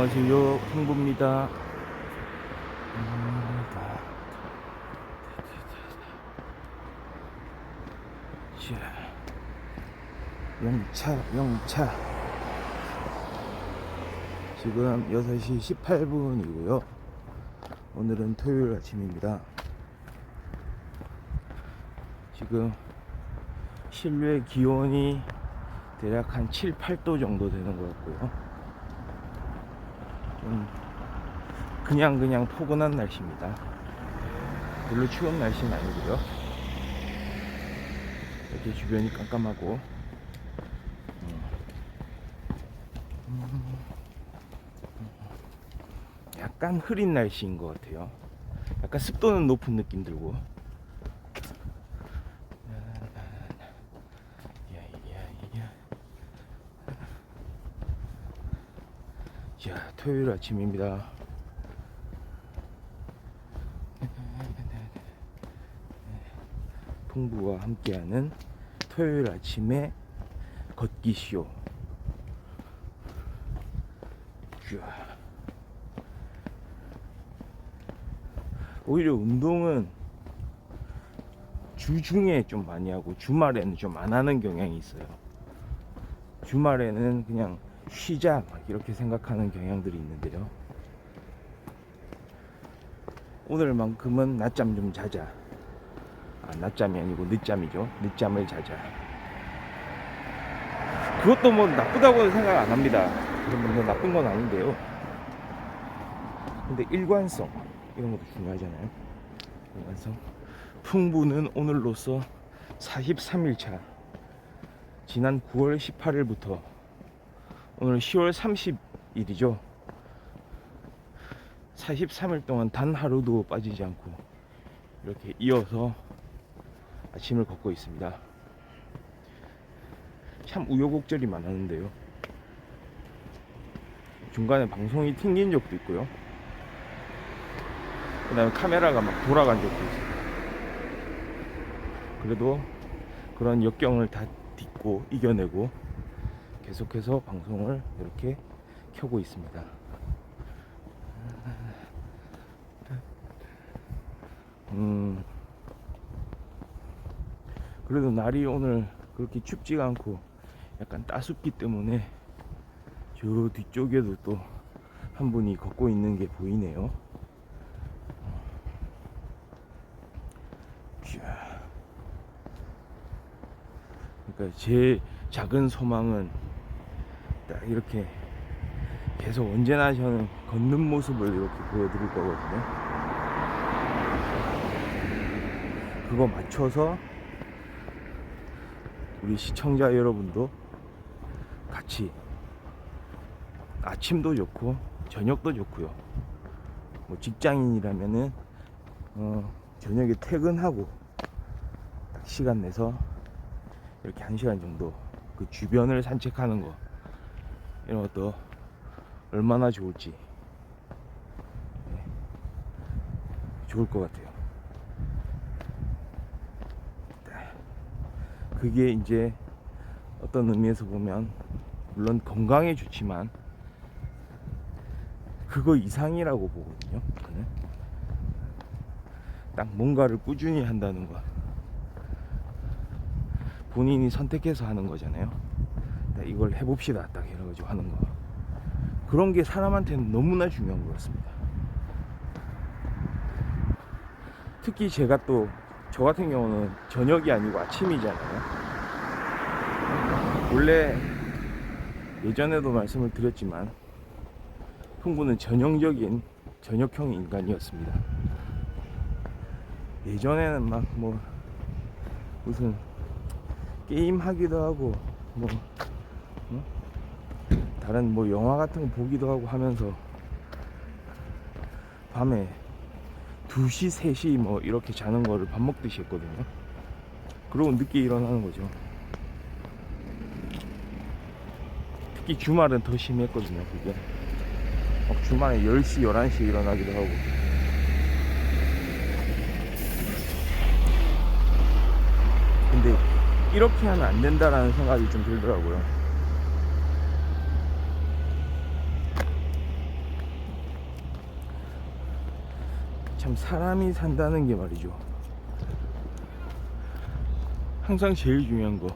안녕하세요, 풍부입니다. 영차. 지금 6시 18분이고요. 오늘은 토요일 아침입니다. 지금 실내 기온이 대략 한 7, 8도 정도 되는 것 같고요. 좀 그냥 포근한 날씨입니다. 별로 추운 날씨는 아니고요. 이렇게 주변이 깜깜하고 약간 흐린 날씨인 것 같아요. 약간 습도는 높은 느낌 들고. 자, 토요일 아침입니다. 풍부와 함께하는 토요일 아침의 걷기쇼. 오히려 운동은 주중에 좀 많이 하고 주말에는 좀 안 하는 경향이 있어요. 주말에는 그냥 쉬자 막 이렇게 생각하는 경향들이 있는데요. 오늘만큼은 낮잠 좀 자자. 낮잠이 아니고 늦잠이죠. 늦잠을 자자. 그것도 뭐 나쁘다고는 생각 안 합니다. 뭐 나쁜 건 아닌데요. 근데 일관성 이런 것도 중요하잖아요. 일관성. 풍부는 오늘로써 43일차. 지난 9월 18일부터 오늘 10월 30일이죠. 43일 동안 단 하루도 빠지지 않고 이렇게 이어서 아침을 걷고 있습니다. 참 우여곡절이 많았는데요. 중간에 방송이 튕긴 적도 있고요. 그 다음에 카메라가 막 돌아간 적도 있어요. 그래도 그런 역경을 다 딛고 이겨내고 계속해서 방송을 이렇게 켜고 있습니다. 그래도 날이 오늘 그렇게 춥지가 않고 약간 따숩기 때문에 저 뒤쪽에도 또 한 분이 걷고 있는 게 보이네요. 그러니까 제 작은 소망은 딱 이렇게 계속 언제나 저는 걷는 모습을 이렇게 보여드릴 거거든요. 그거 맞춰서 우리 시청자 여러분도 같이 아침도 좋고 저녁도 좋고요. 뭐 직장인이라면은 저녁에 퇴근하고 딱 시간 내서 이렇게 1시간 정도 그 주변을 산책하는 거 이런 것도 얼마나 좋을지 좋을 것 같아요. 그게 이제 어떤 의미에서 보면 물론 건강에 좋지만 그거 이상이라고 보거든요. 저는 딱 뭔가를 꾸준히 한다는 거, 본인이 선택해서 하는 거잖아요. 딱 이걸 해봅시다 딱 이래가지고 하는 거, 그런 게 사람한테는 너무나 중요한 것 같습니다. 특히 제가 또 저 같은 경우는 저녁이 아니고 아침이잖아요. 원래 예전에도 말씀을 드렸지만 풍부는 전형적인 저녁형 인간이었습니다. 예전에는 막 뭐 무슨 게임 하기도 하고 뭐 다른 뭐 영화 같은 거 보기도 하고 하면서 밤에 2시, 3시 뭐 이렇게 자는 거를 밥 먹듯이 했거든요. 그러고 늦게 일어나는 거죠. 특히 주말은 더 심했거든요. 그게 막 주말에 10시, 11시에 일어나기도 하고. 근데 이렇게 하면 안 된다라는 생각이 좀 들더라고요. 참 사람이 산다는 게 말이죠, 항상 제일 중요한 거,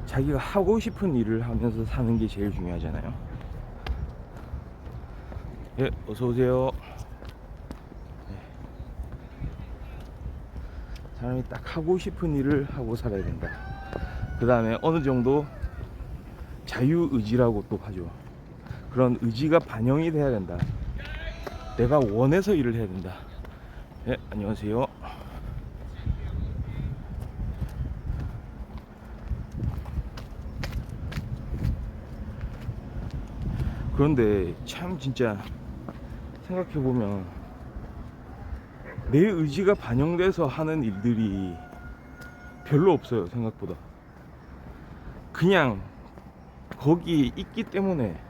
자기가 하고 싶은 일을 하면서 사는 게 제일 중요하잖아요. 예, 어서오세요. 네. 사람이 딱 하고 싶은 일을 하고 살아야 된다. 그 다음에 어느 정도 자유의지라고 또 하죠. 그런 의지가 반영이 돼야 된다. 내가 원해서 일을 해야 된다. 예, 안녕하세요. 그런데 참 진짜 생각해보면 내 의지가 반영돼서 하는 일들이 별로 없어요. 생각보다 그냥 거기에 있기 때문에,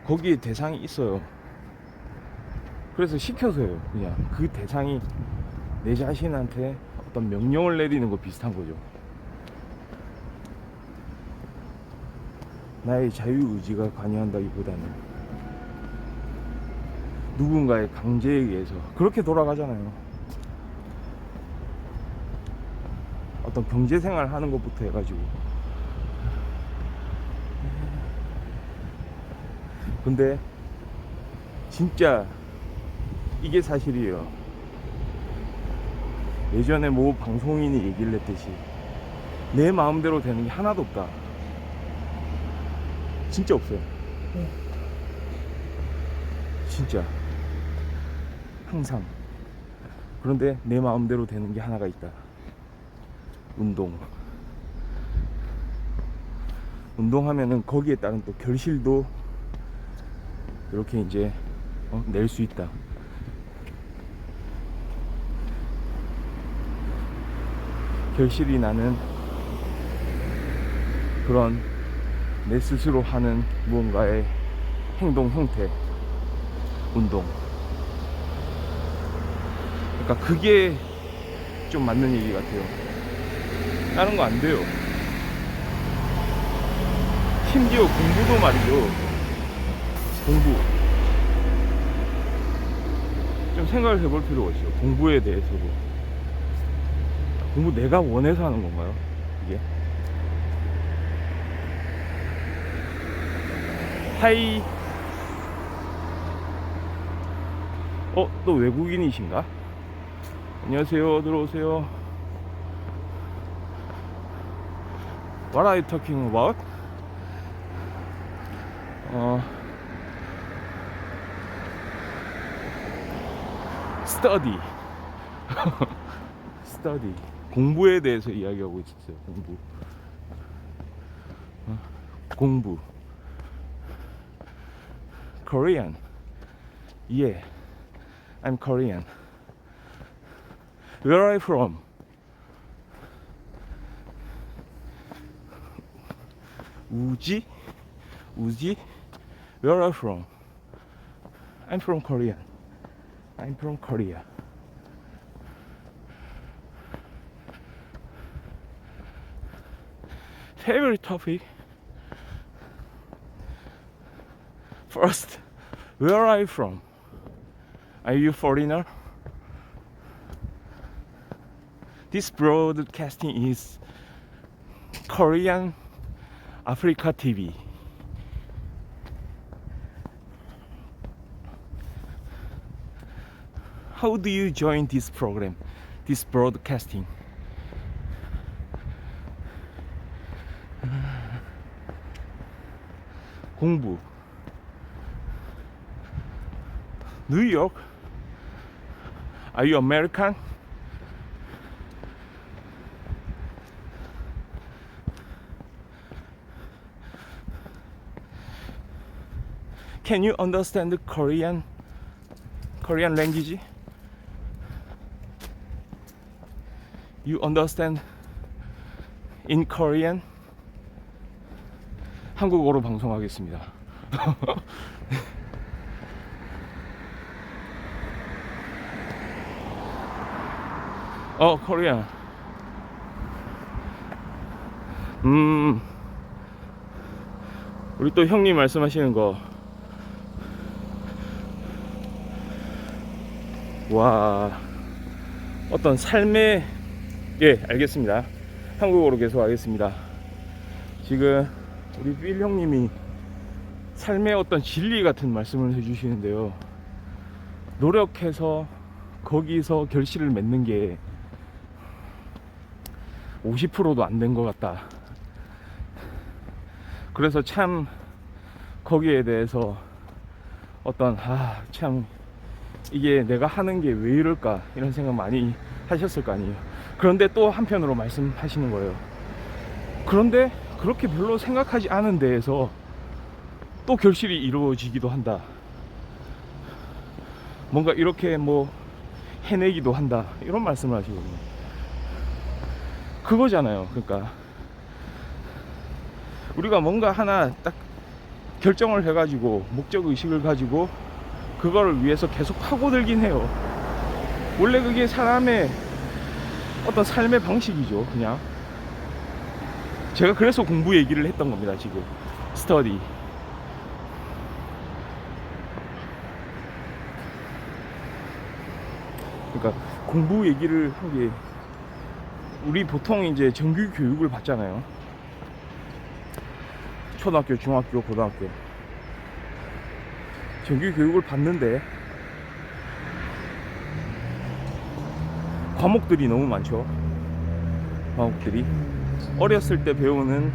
거기에 대상이 있어요. 그래서 시켜서요. 그냥 그 대상이 내 자신한테 어떤 명령을 내리는 거 비슷한 거죠. 나의 자유의지가 관여한다기보다는 누군가의 강제에 의해서 그렇게 돌아가잖아요. 어떤 경제생활 하는 것부터 해가지고. 근데 진짜 이게 사실이에요. 예전에 뭐 방송인이 얘기를 했듯이 내 마음대로 되는 게 하나도 없다. 진짜 없어요. 진짜 항상. 그런데 내 마음대로 되는 게 하나가 있다. 운동하면은 거기에 따른 또 결실도 이렇게 이제 낼 수 있다. 결실이 나는 그런 내 스스로 하는 무언가의 행동 형태, 운동. 그러니까 그게 좀 맞는 얘기 같아요. 다른 거 안 돼요. 심지어 공부도 말이죠. 공부 좀 생각을 해볼 필요가 있어요. 공부에 대해서도. 공부 내가 원해서 하는 건가요? 이게? 하이. 또 외국인이신가? 안녕하세요. 들어오세요. What are you talking about? study. study. 공부에 대해서 이야기하고 있었어요. 공부. Korean. Yeah, I'm Korean. Where are you from? 우지? Where are you from? I'm from Korea. I'm from Korea. Favorite topic? First, where are you from? Are you foreigner? This broadcasting is Korean Africa TV. How do you join this program, this broadcasting? 공부. New York? Are you American? Can you understand the Korean language? You understand in Korean? 한국어로 방송하겠습니다. Korean. 우리 또 형님 말씀하시는 거, 와, 어떤 삶의, 예, 알겠습니다. 한국어로 계속 하겠습니다. 지금 우리 빌 형님이 삶의 어떤 진리 같은 말씀을 해주시는데요. 노력해서 거기서 결실을 맺는 게 50%도 안 된 것 같다. 그래서 참 거기에 대해서 어떤 참 이게 내가 하는 게 왜 이럴까 이런 생각 많이 하셨을 거 아니에요. 그런데 또 한편으로 말씀하시는 거예요. 그런데 그렇게 별로 생각하지 않은 데에서 또 결실이 이루어지기도 한다. 뭔가 이렇게 뭐 해내기도 한다. 이런 말씀을 하시거든요. 그거잖아요. 그러니까 우리가 뭔가 하나 딱 결정을 해가지고 목적의식을 가지고 그거를 위해서 계속 파고들긴 해요. 원래 그게 사람의 어떤 삶의 방식이죠. 그냥 제가 그래서 공부 얘기를 했던 겁니다. 지금 스터디. 그러니까 공부 얘기를 한 게, 우리 보통 이제 정규 교육을 받잖아요. 초등학교, 중학교, 고등학교 정규 교육을 받는데 과목들이 너무 많죠. 과목들이 어렸을 때 배우는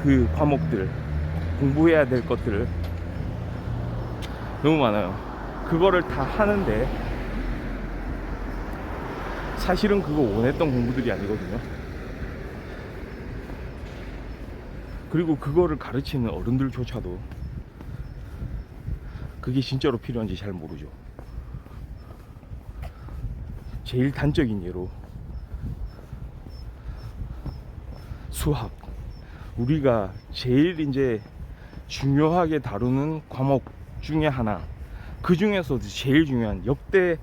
그 과목들, 공부해야 될 것들 너무 많아요. 그거를 다 하는데 사실은 그거 원했던 공부들이 아니거든요. 그리고 그거를 가르치는 어른들조차도 그게 진짜로 필요한지 잘 모르죠. 제일 단적인 예로 수학. 우리가 제일 이제 중요하게 다루는 과목 중에 하나. 그 중에서도 제일 중요한 역대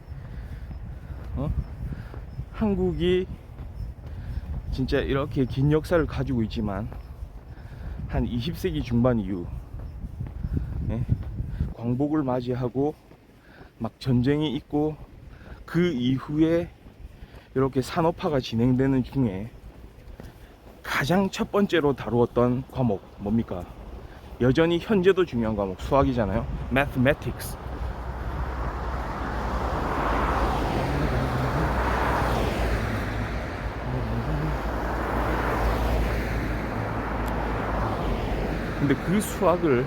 한국이 진짜 이렇게 긴 역사를 가지고 있지만 한 20세기 중반 이후 광복을 맞이하고 막 전쟁이 있고 그 이후에 이렇게 산업화가 진행되는 중에 가장 첫 번째로 다루었던 과목 뭡니까? 여전히 현재도 중요한 과목 수학이잖아요. Mathematics. 근데 그 수학을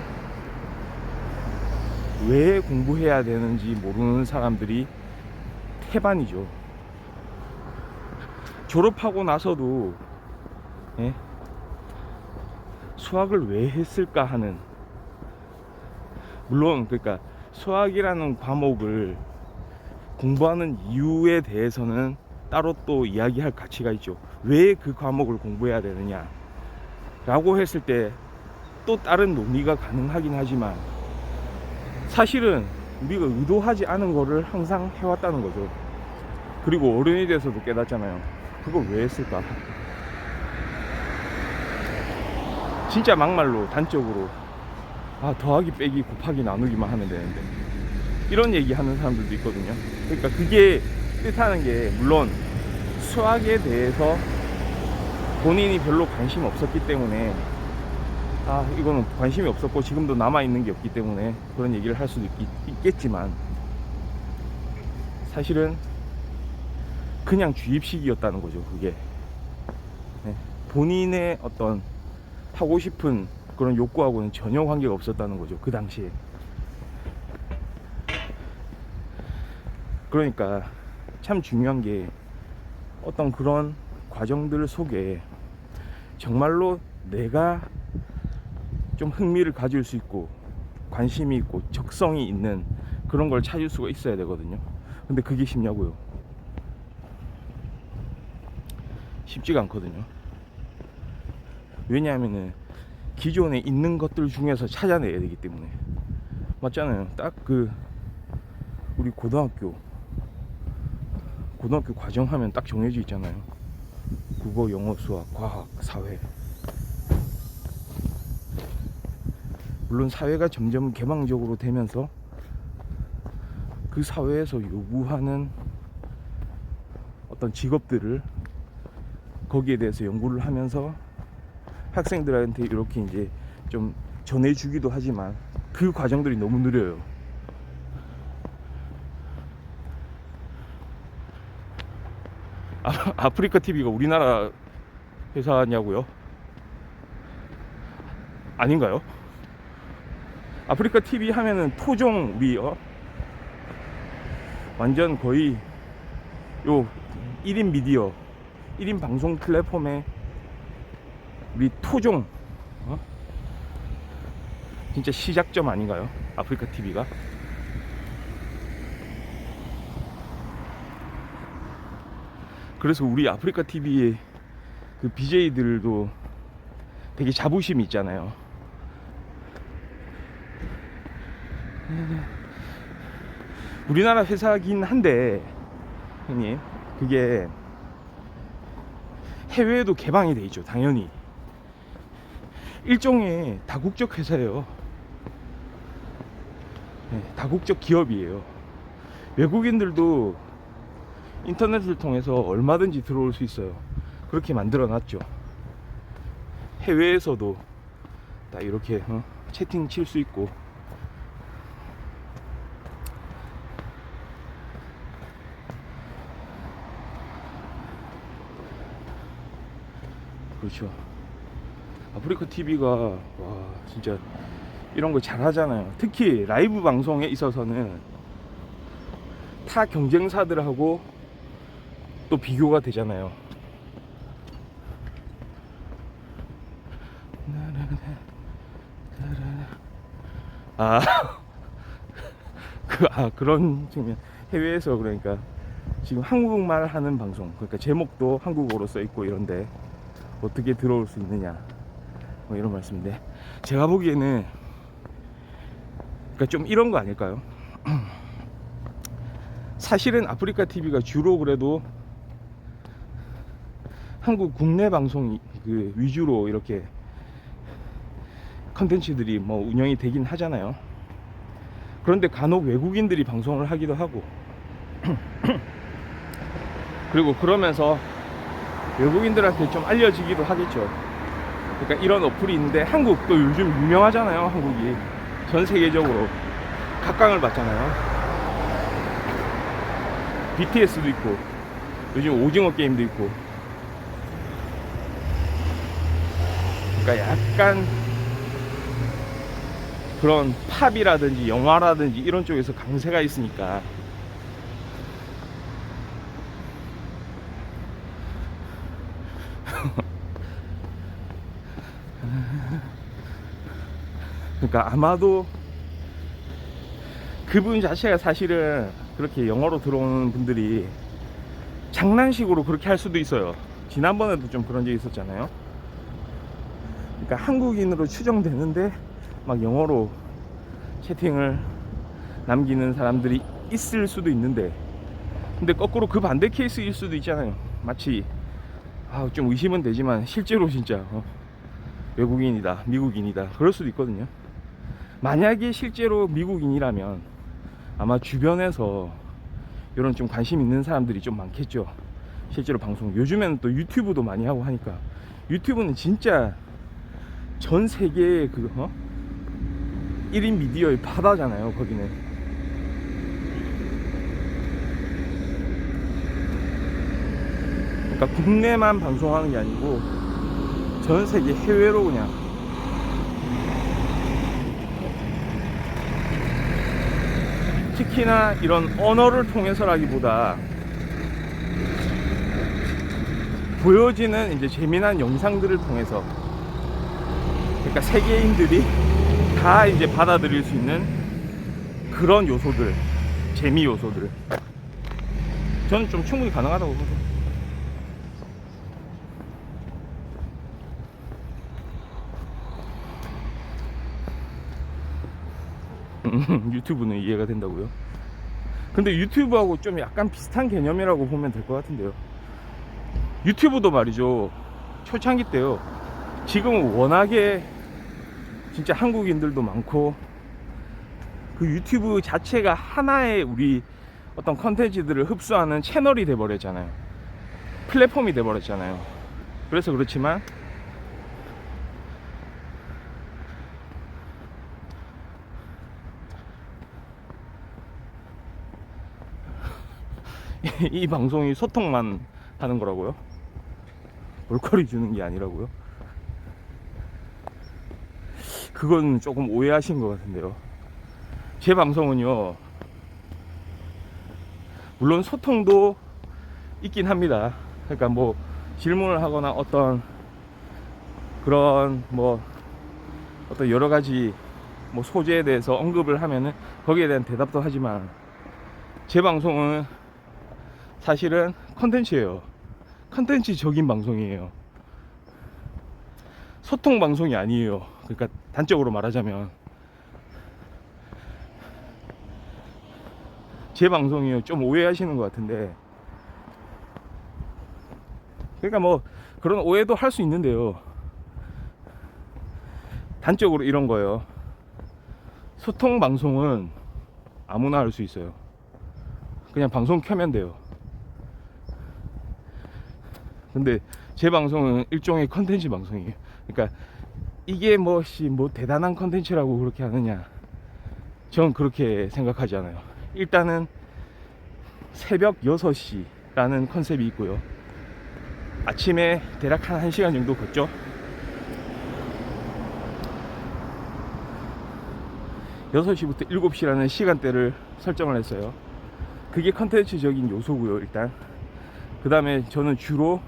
왜 공부해야 되는지 모르는 사람들이 태반이죠. 졸업하고 나서도 수학을 왜 했을까 하는, 물론 그러니까 수학이라는 과목을 공부하는 이유에 대해서는 따로 또 이야기할 가치가 있죠. 왜 그 과목을 공부해야 되느냐 라고 했을 때 또 다른 논의가 가능하긴 하지만 사실은 우리가 의도하지 않은 거를 항상 해왔다는 거죠. 그리고 어른이 돼서도 깨닫잖아요. 그걸 왜 했을까? 진짜 막말로 단적으로 더하기 빼기 곱하기 나누기만 하면 되는데 이런 얘기 하는 사람들도 있거든요. 그러니까 그게 뜻하는 게, 물론 수학에 대해서 본인이 별로 관심이 없었기 때문에 이거는 관심이 없었고 지금도 남아있는 게 없기 때문에 그런 얘기를 할 수도 있겠지만 사실은 그냥 주입식이었다는 거죠. 그게 본인의 어떤 하고 싶은 그런 욕구하고는 전혀 관계가 없었다는 거죠. 그 당시에. 그러니까 참 중요한 게 어떤 그런 과정들 속에 정말로 내가 좀 흥미를 가질 수 있고 관심이 있고 적성이 있는 그런 걸 찾을 수가 있어야 되거든요. 근데 그게 쉽냐고요? 쉽지가 않거든요. 왜냐하면은 기존에 있는 것들 중에서 찾아내야 되기 때문에. 맞잖아요. 딱 그 우리 고등학교 과정 하면 딱 정해져 있잖아요. 국어, 영어, 수학, 과학, 사회. 물론 사회가 점점 개방적으로 되면서 그 사회에서 요구하는 어떤 직업들을 거기에 대해서 연구를 하면서 학생들한테 이렇게 이제 좀 전해주기도 하지만 그 과정들이 너무 느려요. 아프리카 TV가 우리나라 회사냐고요? 아닌가요? 아프리카 TV 하면은 토종 우리 완전 거의 요 1인 미디어 1인 방송 플랫폼에 우리 토종 진짜 시작점 아닌가요? 아프리카 TV가. 그래서 우리 아프리카 TV의 그 BJ들도 되게 자부심이 있잖아요. 우리나라 회사긴 한데 형님, 그게 해외에도 개방이 돼 있죠. 당연히 일종의 다국적 회사예요. 네, 다국적 기업이에요. 외국인들도 인터넷을 통해서 얼마든지 들어올 수 있어요. 그렇게 만들어 놨죠. 해외에서도 다 이렇게 채팅 칠 수 있고. 그렇죠. 아프리카 TV가 와 진짜 이런 거 잘하잖아요. 특히 라이브 방송에 있어서는 타 경쟁사들하고 또 비교가 되잖아요. 그런 측면. 해외에서 그러니까 지금 한국말 하는 방송, 그러니까 제목도 한국어로 써 있고 이런데 어떻게 들어올 수 있느냐 뭐 이런 말씀인데, 제가 보기에는 그러니까 좀 이런 거 아닐까요? 사실은 아프리카 TV가 주로 그래도 한국 국내 방송 그 위주로 이렇게 컨텐츠들이 뭐 운영이 되긴 하잖아요. 그런데 간혹 외국인들이 방송을 하기도 하고 그리고 그러면서 외국인들한테 좀 알려지기도 하겠죠. 그러니까 이런 어플이 있는데, 한국도 요즘 유명하잖아요. 한국이 전 세계적으로 각광을 받잖아요. BTS도 있고 요즘 오징어 게임도 있고. 그러니까 약간 그런 팝이라든지 영화라든지 이런 쪽에서 강세가 있으니까 그러니까 아마도 그분 자체가 사실은 그렇게 영어로 들어오는 분들이 장난식으로 그렇게 할 수도 있어요. 지난번에도 좀 그런 적이 있었잖아요. 그러니까 한국인으로 추정되는데 막 영어로 채팅을 남기는 사람들이 있을 수도 있는데, 근데 거꾸로 그 반대 케이스일 수도 있잖아요. 마치 좀 의심은 되지만 실제로 진짜 외국인이다, 미국인이다, 그럴 수도 있거든요. 만약에 실제로 미국인이라면 아마 주변에서 이런 좀 관심 있는 사람들이 좀 많겠죠. 실제로 방송, 요즘에는 또 유튜브도 많이 하고 하니까. 유튜브는 진짜 전 세계의 1인 미디어의 바다잖아요. 거기는 그러니까 국내만 방송하는 게 아니고 전 세계 해외로 그냥 특히나 이런 언어를 통해서라기보다 보여지는 이제 재미난 영상들을 통해서, 그러니까 세계인들이 다 이제 받아들일 수 있는 그런 요소들, 재미 요소들, 저는 좀 충분히 가능하다고 보거든요. 유튜브는 이해가 된다고요? 근데 유튜브하고 좀 약간 비슷한 개념이라고 보면 될 것 같은데요. 유튜브도 말이죠, 초창기 때요, 지금은 워낙에 진짜 한국인들도 많고, 그 유튜브 자체가 하나의 우리 어떤 컨텐츠들을 흡수하는 채널이 돼버렸잖아요. 플랫폼이 돼버렸잖아요. 그래서 그렇지만 이 방송이 소통만 하는 거라고요? 볼거리 주는 게 아니라고요? 그건 조금 오해하신 것 같은데요. 제 방송은요, 물론 소통도 있긴 합니다. 그러니까 뭐 질문을 하거나 어떤 그런 뭐 어떤 여러 가지 뭐 소재에 대해서 언급을 하면은 거기에 대한 대답도 하지만, 제 방송은 사실은 컨텐츠예요. 컨텐츠적인 방송이에요. 소통 방송이 아니에요. 그러니까 단적으로 말하자면 제 방송이요. 좀 오해하시는 것 같은데, 그러니까 뭐 그런 오해도 할 수 있는데요. 단적으로 이런 거예요. 소통 방송은 아무나 할 수 있어요. 그냥 방송 켜면 돼요. 근데 제 방송은 일종의 컨텐츠 방송이에요. 그러니까 이게 뭐 대단한 컨텐츠라고 그렇게 하느냐, 전 그렇게 생각하지 않아요. 일단은 새벽 6시라는 컨셉이 있고요. 아침에 대략 한 1시간 정도 걷죠. 6시부터 7시라는 시간대를 설정을 했어요. 그게 컨텐츠적인 요소고요. 일단 그 다음에 저는 주로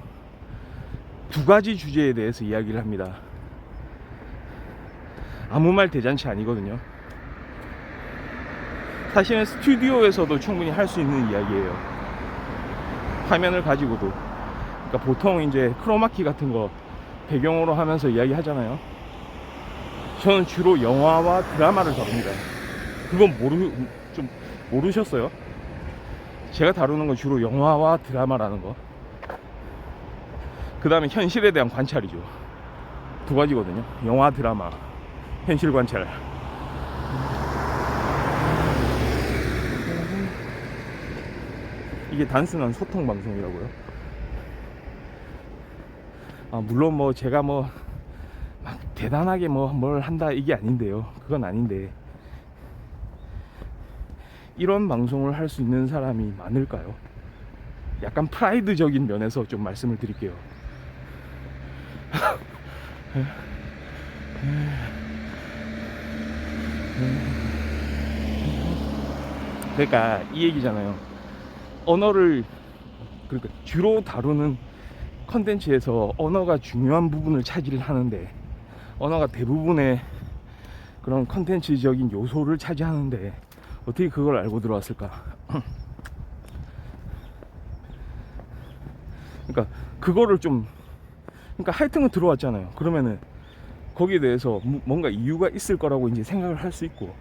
두 가지 주제에 대해서 이야기를 합니다. 아무 말 대잔치 아니거든요. 사실은 스튜디오에서도 충분히 할 수 있는 이야기예요. 화면을 가지고도. 그러니까 보통 이제 크로마키 같은 거 배경으로 하면서 이야기 하잖아요. 저는 주로 영화와 드라마를 다룹니다. 그건 좀 모르셨어요? 제가 다루는 건 주로 영화와 드라마라는 거. 그 다음에 현실에 대한 관찰이죠. 두 가지거든요. 영화, 드라마, 현실 관찰. 이게 단순한 소통 방송이라고요. 물론 뭐 제가 뭐 막 대단하게 뭐 뭘 한다 이게 아닌데요. 그건 아닌데, 이런 방송을 할 수 있는 사람이 많을까요? 약간 프라이드적인 면에서 좀 말씀을 드릴게요. 그러니까 이 얘기잖아요. 언어를, 그러니까 주로 다루는 컨텐츠에서 언어가 중요한 부분을 차지를 하는데, 언어가 대부분의 그런 컨텐츠적인 요소를 차지하는데 어떻게 그걸 알고 들어왔을까? 그러니까 그거를 좀, 그러니까 하여튼 들어왔잖아요. 그러면은 거기에 대해서 뭔가 이유가 있을 거라고 이제 생각을 할 수 있고,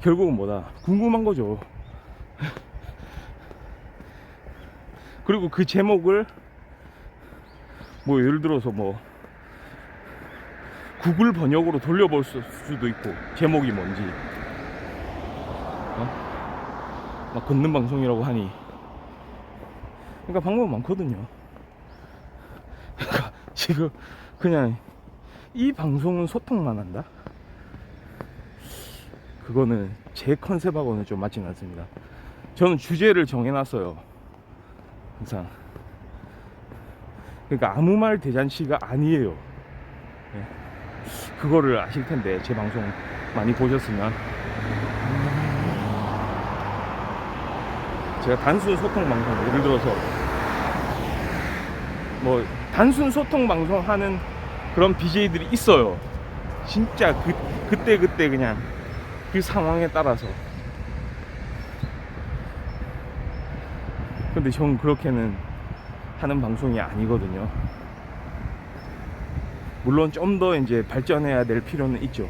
결국은 뭐다? 궁금한 거죠. 그리고 그 제목을 뭐 예를 들어서 뭐 구글 번역으로 돌려볼 수도 있고, 제목이 뭔지. 막 걷는 방송이라고 하니. 그러니까 방법은 많거든요. 그러니까 지금 그냥 이 방송은 소통만 한다? 그거는 제 컨셉하고는 좀 맞지는 않습니다. 저는 주제를 정해놨어요. 항상. 그러니까 아무 말 대잔치가 아니에요. 네. 그거를 아실 텐데, 제 방송 많이 보셨으면. 제가 단순 소통 방송, 예를 들어서 뭐 단순 소통 방송 하는 그런 BJ들이 있어요. 진짜 그때 그냥 그 상황에 따라서. 근데 전 그렇게는 하는 방송이 아니거든요. 물론 좀 더 이제 발전해야 될 필요는 있죠.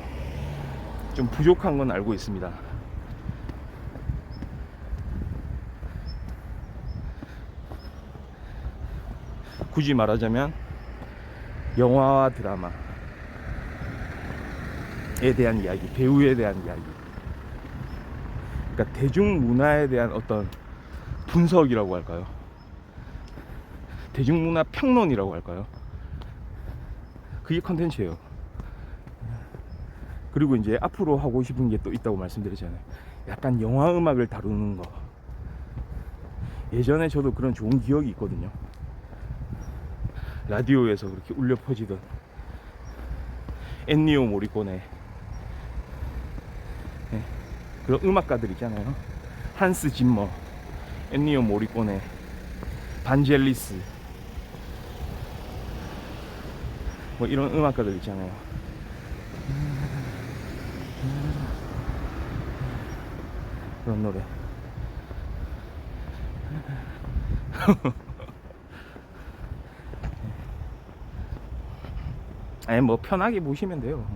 좀 부족한 건 알고 있습니다. 굳이 말하자면 영화와 드라마, 대한 이야기, 배우에 대한 이야기. 그러니까 대중문화에 대한 어떤 분석이라고 할까요? 대중문화 평론이라고 할까요? 그게 컨텐츠예요. 그리고 이제 앞으로 하고 싶은 게 또 있다고 말씀드렸잖아요. 약간 영화 음악을 다루는 거. 예전에 저도 그런 좋은 기억이 있거든요. 라디오에서 그렇게 울려 퍼지던 엔니오 모리코네, 네, 그런 음악가들 있잖아요. 한스 짐머, 엔니오 모리코네, 반젤리스, 뭐 이런 음악가들 있잖아요. 그런 노래. 아니 뭐 편하게 보시면 돼요.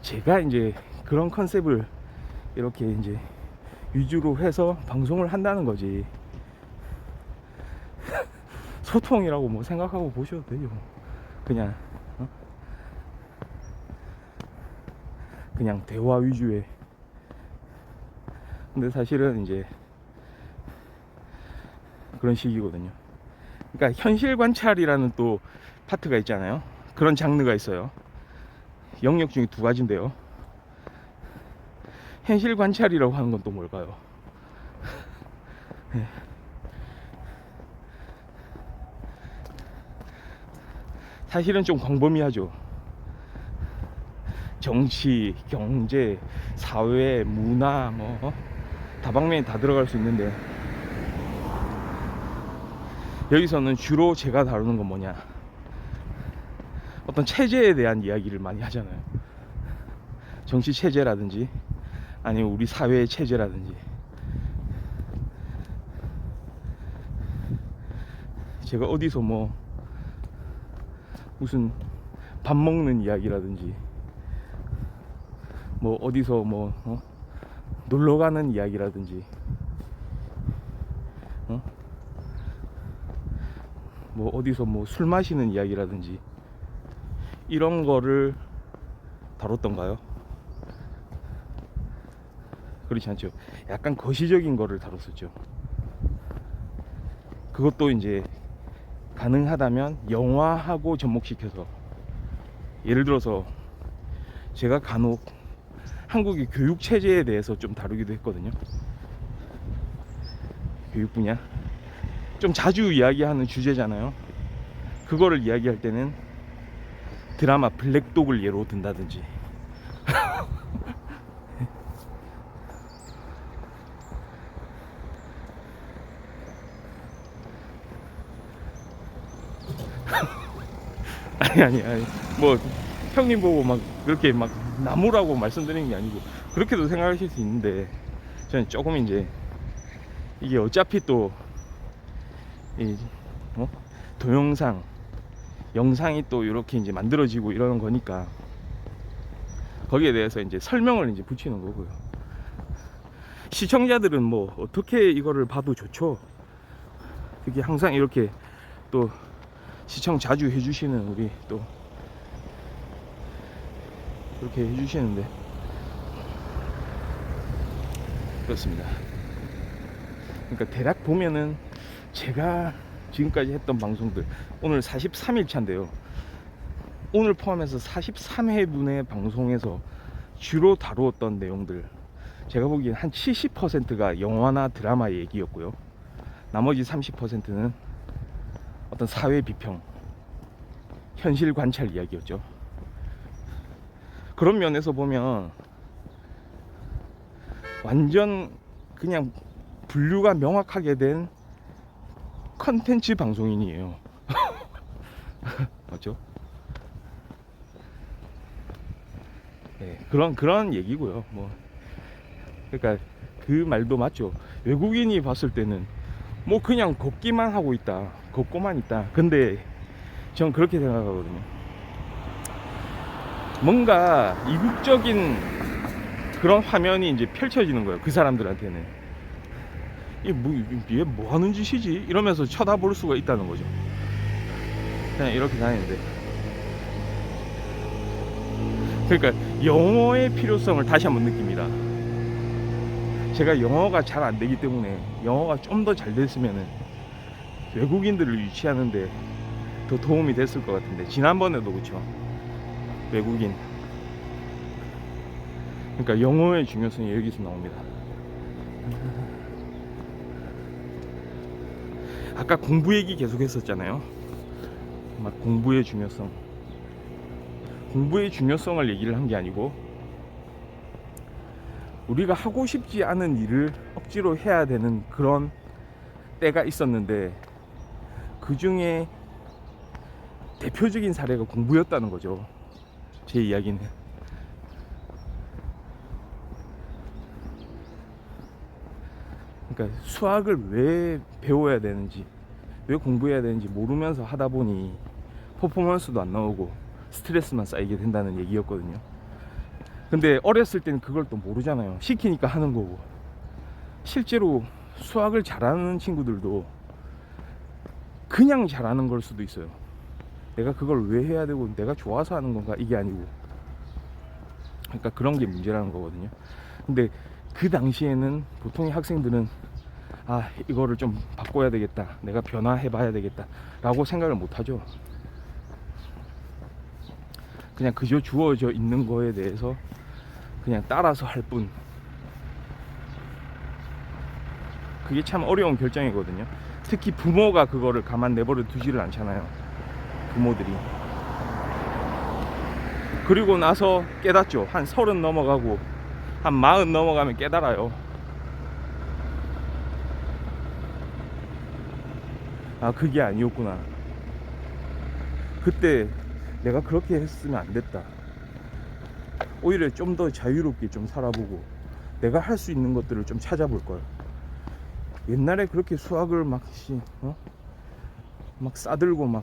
제가 이제 그런 컨셉을 이렇게 이제 위주로 해서 방송을 한다는 거지. 소통이라고 뭐 생각하고 보셔도 돼요. 그냥 그냥 대화 위주의. 근데 사실은 이제 그런 식이거든요. 그러니까 현실 관찰이라는 또 파트가 있잖아요. 그런 장르가 있어요. 영역 중에 두 가지인데요. 현실 관찰이라고 하는 건 또 뭘까요? 네. 사실은 좀 광범위하죠. 정치, 경제, 사회, 문화 뭐 다방면이 다 들어갈 수 있는데, 여기서는 주로 제가 다루는 건 뭐냐, 어떤 체제에 대한 이야기를 많이 하잖아요. 정치 체제라든지 아니면 우리 사회의 체제라든지. 제가 어디서 뭐 무슨 밥 먹는 이야기라든지 뭐 어디서 뭐 놀러 가는 이야기라든지 뭐 어디서 뭐 술 마시는 이야기라든지 이런 거를 다뤘던가요? 그렇지 않죠. 약간 거시적인 거를 다뤘었죠. 그것도 이제 가능하다면 영화하고 접목시켜서, 예를 들어서 제가 간혹 한국의 교육 체제에 대해서 좀 다루기도 했거든요. 교육 분야 좀 자주 이야기하는 주제잖아요. 그거를 이야기할 때는 드라마 블랙독을 예로 든다든지 아니 뭐 형님 보고 막 그렇게 막 나무라고 말씀드리는 게 아니고, 그렇게도 생각하실 수 있는데, 저는 조금 이제 이게 어차피 또 이 동영상 영상이 또 이렇게 이제 만들어지고 이러는 거니까 거기에 대해서 이제 설명을 이제 붙이는 거고요. 시청자들은 뭐 어떻게 이거를 봐도 좋죠. 특히 항상 이렇게 또 시청 자주 해주시는 우리 또 그렇게 해주시는데, 그렇습니다. 그러니까 대략 보면은 제가 지금까지 했던 방송들, 오늘 43일 차인데요. 오늘 포함해서 43회분의 방송에서 주로 다루었던 내용들, 제가 보기엔 한 70%가 영화나 드라마 얘기였고요. 나머지 30%는 어떤 사회 비평, 현실 관찰 이야기였죠. 그런 면에서 보면 완전 그냥 분류가 명확하게 된 컨텐츠 방송인이에요. 맞죠? 네, 그런 얘기고요. 뭐 그러니까 그 말도 맞죠. 외국인이 봤을 때는 뭐 그냥 걷기만 하고 있다, 걷고만 있다. 근데 전 그렇게 생각하거든요. 뭔가 이국적인 그런 화면이 이제 펼쳐지는 거예요. 그 사람들한테는 얘 뭐 하는 짓이지? 이러면서 쳐다볼 수가 있다는 거죠. 그냥 이렇게 다니는데, 그러니까 영어의 필요성을 다시 한번 느낍니다. 제가 영어가 잘 안 되기 때문에 영어가 좀 더 잘 됐으면은 외국인들을 유치하는데 더 도움이 됐을 것 같은데, 지난번에도 그쵸, 외국인. 그러니까 영어의 중요성이 여기서 나옵니다. 아까 공부 얘기 계속 했었잖아요. 막 공부의 중요성을 얘기를 한 게 아니고, 우리가 하고 싶지 않은 일을 억지로 해야 되는 그런 때가 있었는데, 그 중에 대표적인 사례가 공부였다는 거죠. 제 이야기는. 그러니까 수학을 왜 배워야 되는지, 왜 공부해야 되는지 모르면서 하다 보니 퍼포먼스도 안 나오고 스트레스만 쌓이게 된다는 얘기였거든요. 근데 어렸을 때는 그걸 또 모르잖아요. 시키니까 하는 거고. 실제로 수학을 잘하는 친구들도 그냥 잘하는 걸 수도 있어요. 내가 그걸 왜 해야 되고 내가 좋아서 하는 건가, 이게 아니고. 그러니까 그런 게 문제라는 거거든요. 근데 그 당시에는 보통의 학생들은 이거를 좀 바꿔야 되겠다, 내가 변화해 봐야 되겠다 라고 생각을 못 하죠. 그냥 그저 주어져 있는 거에 대해서 그냥 따라서 할 뿐. 그게 참 어려운 결정이거든요. 특히 부모가 그거를 가만 내버려 두지를 않잖아요, 부모들이. 그리고 나서 깨닫죠. 한 30 넘어가고 한 40 넘어가면 깨달아요. 그게 아니었구나. 그때 내가 그렇게 했으면 안 됐다. 오히려 좀 더 자유롭게 좀 살아보고 내가 할 수 있는 것들을 좀 찾아볼 걸. 옛날에 그렇게 수학을 막 싸들고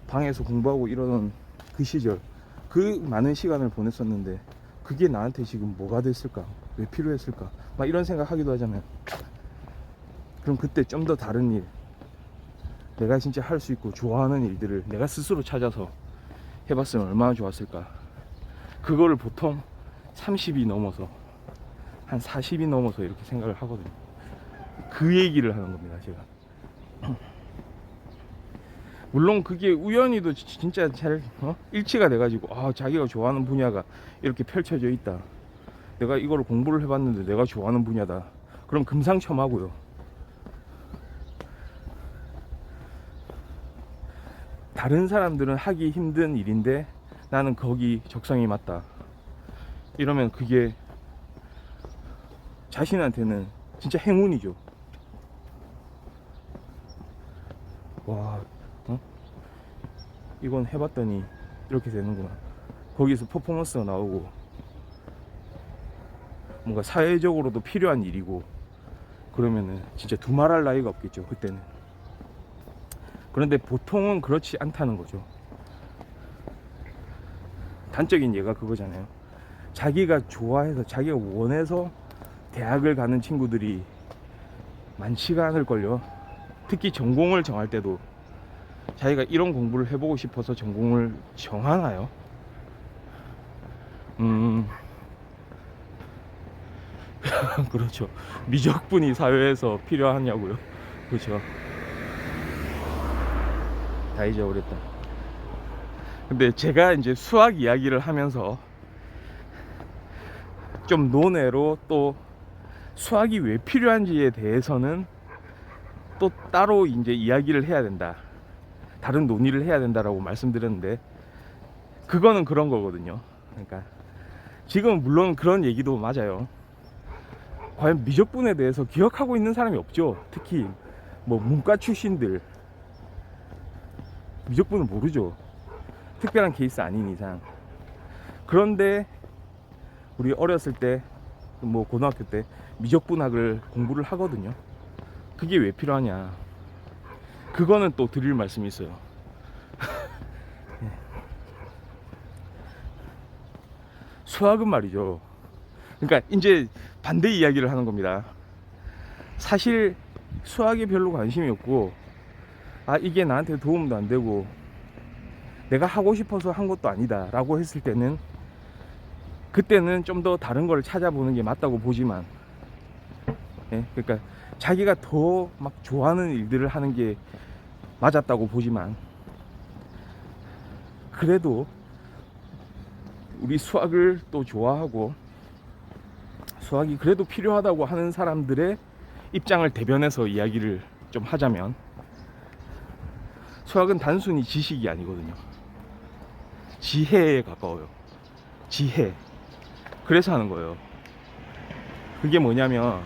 방에서 공부하고 이러던 그 시절, 그 많은 시간을 보냈었는데 그게 나한테 지금 뭐가 됐을까, 왜 필요했을까, 막 이런 생각하기도 하잖아요. 그럼 그때 좀 더 다른 일, 내가 진짜 할 수 있고 좋아하는 일들을 내가 스스로 찾아서 해봤으면 얼마나 좋았을까. 그거를 보통 30이 넘어서, 한 40이 넘어서 이렇게 생각을 하거든요. 그 얘기를 하는 겁니다, 제가. 물론 그게 우연히도 진짜 잘 일치가 돼가지고 자기가 좋아하는 분야가 이렇게 펼쳐져 있다, 내가 이거를 공부를 해봤는데 내가 좋아하는 분야다, 그럼 금상첨화고요. 다른 사람들은 하기 힘든 일인데 나는 거기 적성이 맞다, 이러면 그게 자신한테는 진짜 행운이죠. 와, 이건 해봤더니 이렇게 되는구나. 거기서 퍼포먼스가 나오고 뭔가 사회적으로도 필요한 일이고, 그러면은 진짜 두말할 나위가 없겠죠, 그때는. 그런데 보통은 그렇지 않다는 거죠. 단적인 예가 그거잖아요. 자기가 좋아해서, 자기가 원해서 대학을 가는 친구들이 많지가 않을걸요. 특히 전공을 정할 때도 자기가 이런 공부를 해보고 싶어서 전공을 정하나요? 그렇죠. 미적분이 사회에서 필요하냐고요. 그렇죠. 다 잊어버렸다. 근데 제가 이제 수학 이야기를 하면서 좀 논외로 또 수학이 왜 필요한지에 대해서는 또 따로 이제 이야기를 해야 된다, 다른 논의를 해야 된다라고 말씀드렸는데, 그거는 그런 거거든요. 그러니까 지금 물론 그런 얘기도 맞아요. 과연 미적분에 대해서 기억하고 있는 사람이 없죠. 특히 뭐 문과 출신들 미적분을 모르죠, 특별한 케이스 아닌 이상. 그런데 우리 어렸을 때, 뭐 고등학교 때 미적분학을 공부를 하거든요. 그게 왜 필요하냐, 그거는 또 드릴 말씀이 있어요. 수학은 말이죠. 그러니까 이제 반대 이야기를 하는 겁니다. 사실 수학에 별로 관심이 없고 이게 나한테 도움도 안 되고 내가 하고 싶어서 한 것도 아니다 라고 했을 때는, 그때는 좀 더 다른 걸 찾아보는 게 맞다고 보지만, 예? 그러니까 자기가 더 막 좋아하는 일들을 하는 게 맞았다고 보지만, 그래도 우리 수학을 또 좋아하고 수학이 그래도 필요하다고 하는 사람들의 입장을 대변해서 이야기를 좀 하자면, 수학은 단순히 지식이 아니거든요. 지혜에 가까워요. 지혜. 그래서 하는 거예요. 그게 뭐냐면,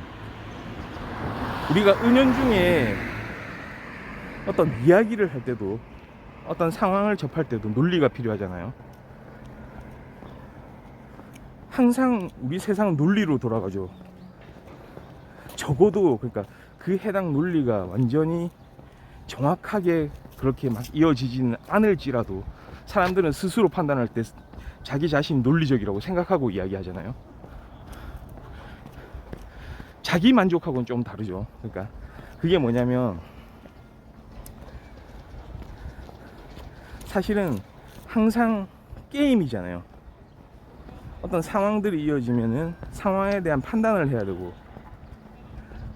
우리가 은연중에 어떤 이야기를 할 때도, 어떤 상황을 접할 때도 논리가 필요하잖아요. 항상 우리 세상은 논리로 돌아가죠. 적어도 그러니까 그 해당 논리가 완전히 정확하게 그렇게 막 이어지지는 않을지라도, 사람들은 스스로 판단할 때 자기 자신이 논리적이라고 생각하고 이야기하잖아요. 자기 만족하고는 좀 다르죠. 그러니까 그게 뭐냐면, 사실은 항상 게임이잖아요. 어떤 상황들이 이어지면은 상황에 대한 판단을 해야 되고,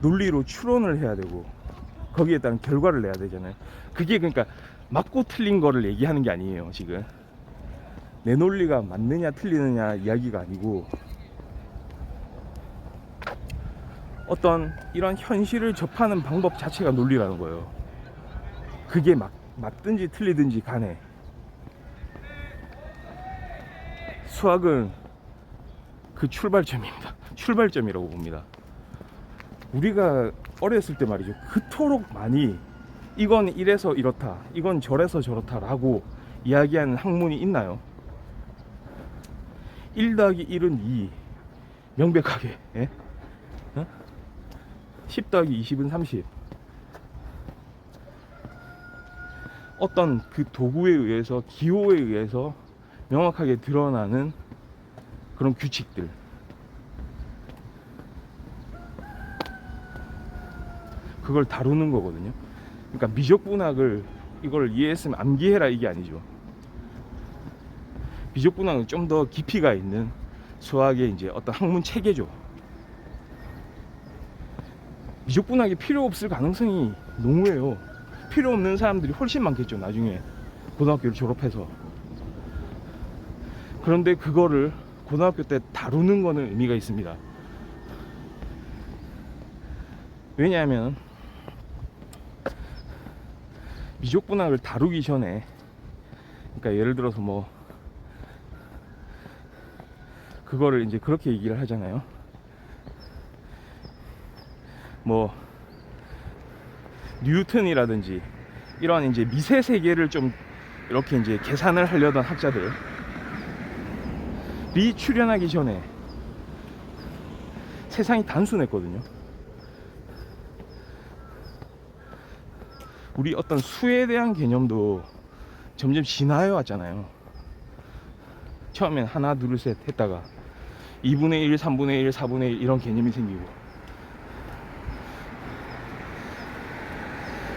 논리로 추론을 해야 되고, 거기에 따른 결과를 내야 되잖아요. 그게 그러니까 맞고 틀린 거를 얘기하는 게 아니에요. 지금 내 논리가 맞느냐 틀리느냐 이야기가 아니고, 어떤 이런 현실을 접하는 방법 자체가 논리라는 거예요. 그게 맞든지 틀리든지 간에, 수학은 그 출발점입니다. 출발점이라고 봅니다. 우리가 어렸을 때 말이죠, 그토록 많이 이건 이래서 이렇다, 이건 저래서 저렇다 라고 이야기하는 학문이 있나요? 1 더하기 1은 2, 명백하게. 예? 10 더하기 20은 30. 어떤 그 도구에 의해서, 기호에 의해서 명확하게 드러나는 그런 규칙들, 그걸 다루는 거거든요. 그러니까 미적분학을 이걸 이해했으면 암기해라 이게 아니죠. 미적분학은 좀 더 깊이가 있는 수학의 이제 어떤 학문 체계죠. 미적분학이 필요 없을 가능성이 농후해요. 필요 없는 사람들이 훨씬 많겠죠, 나중에 고등학교를 졸업해서. 그런데 그거를 고등학교 때 다루는 거는 의미가 있습니다. 왜냐하면 미적분학을 다루기 전에, 그러니까 예를 들어서 뭐 그거를 이제 그렇게 얘기를 하잖아요. 뭐 뉴턴이라든지 이런 이제 미세 세계를 좀 이렇게 이제 계산을 하려던 학자들이 출현하기 전에 세상이 단순했거든요. 우리 어떤 수에 대한 개념도 점점 진화해 왔잖아요. 처음엔 하나 둘 셋 했다가 2분의 1, 3분의 1, 4분의 1 이런 개념이 생기고,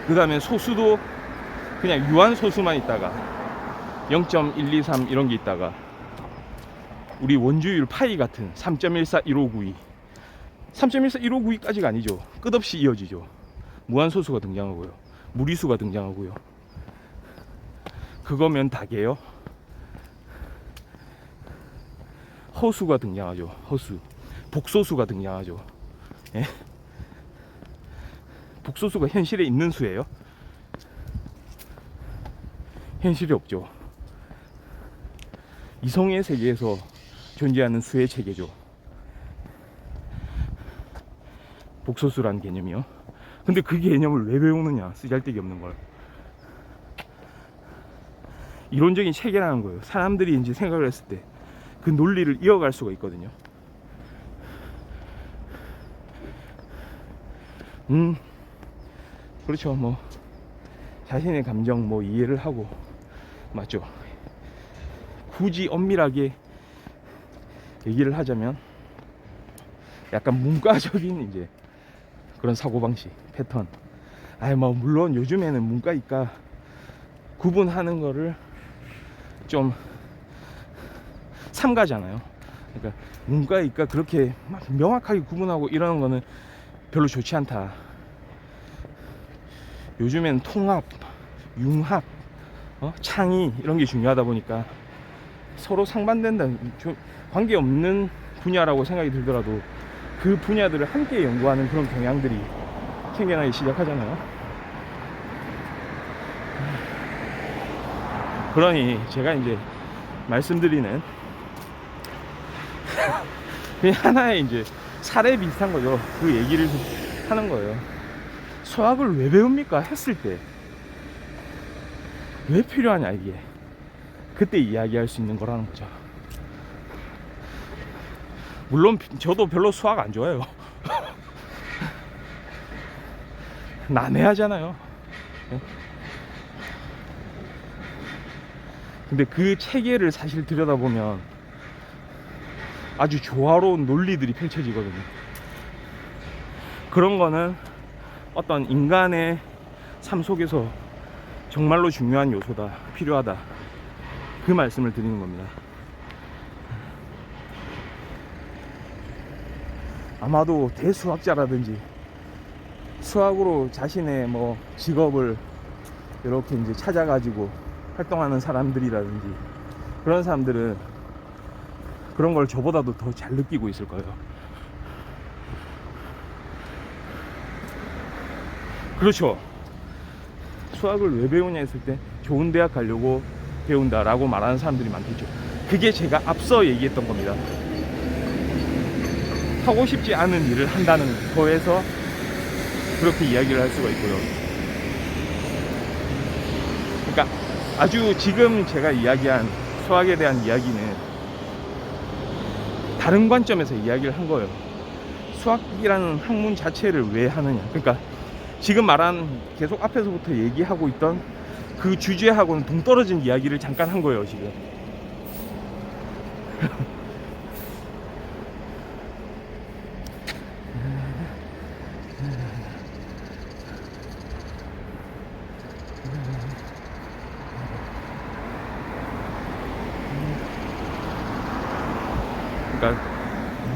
그 다음에 소수도 그냥 유한 소수만 있다가 0.123 이런 게 있다가, 우리 원주율 파이 같은 3.141592, 3.141592까지가 아니죠. 끝없이 이어지죠. 무한소수가 등장하고요, 무리수가 등장하고요. 그거면 다게요. 허수가 등장하죠. 허수. 복소수가 등장하죠. 예? 복소수가 현실에 있는 수예요? 현실이 없죠. 이성의 세계에서 존재하는 수의 체계죠, 복소수라는 개념이요. 근데 그 개념을 왜 배우느냐, 쓰잘데기 없는 걸. 이론적인 체계라는 거예요. 사람들이 이제 생각을 했을 때 그 논리를 이어갈 수가 있거든요. 그렇죠. 뭐 자신의 감정 뭐 이해를 하고, 맞죠. 굳이 엄밀하게 얘기를 하자면 약간 문과적인 이제 그런 사고방식, 패턴. 뭐 물론 요즘에는 문과 이과 구분하는 거를 좀 삼가잖아요. 그러니까 문과 이과 그렇게 막 명확하게 구분하고 이러는 거는 별로 좋지 않다. 요즘엔 통합, 융합, 창의 이런 게 중요하다 보니까 서로 상반된다는, 관계없는 분야라고 생각이 들더라도 그 분야들을 함께 연구하는 그런 경향들이 생겨나기 시작하잖아요. 그러니 제가 이제 말씀드리는 그냥 하나의 이제 사례 비슷한 거죠. 그 얘기를 하는 거예요. 수학을 왜 배웁니까? 했을 때 왜 필요하냐, 이게. 그때 이야기할 수 있는 거라는 거죠. 물론 저도 별로 수학 안 좋아해요. 난해하잖아요. 근데 그 체계를 사실 들여다보면 아주 조화로운 논리들이 펼쳐지거든요. 그런 거는 어떤 인간의 삶 속에서 정말로 중요한 요소다, 필요하다, 그 말씀을 드리는 겁니다. 아마도 대수학자라든지 수학으로 자신의 뭐 직업을 이렇게 이제 찾아가지고 활동하는 사람들이라든지 그런 사람들은 그런 걸 저보다도 더 잘 느끼고 있을 거예요. 그렇죠. 수학을 왜 배우냐 했을 때 좋은 대학 가려고 배운다라고 말하는 사람들이 많겠죠. 그게 제가 앞서 얘기했던 겁니다. 하고 싶지 않은 일을 한다는 거에서 그렇게 이야기를 할 수가 있고요. 그러니까 아주 지금 제가 이야기한 수학에 대한 이야기는 다른 관점에서 이야기를 한 거예요. 수학이라는 학문 자체를 왜 하느냐. 그러니까 지금 말한 계속 앞에서부터 얘기하고 있던 그 주제하고는 동떨어진 이야기를 잠깐 한 거예요, 지금. 그러니까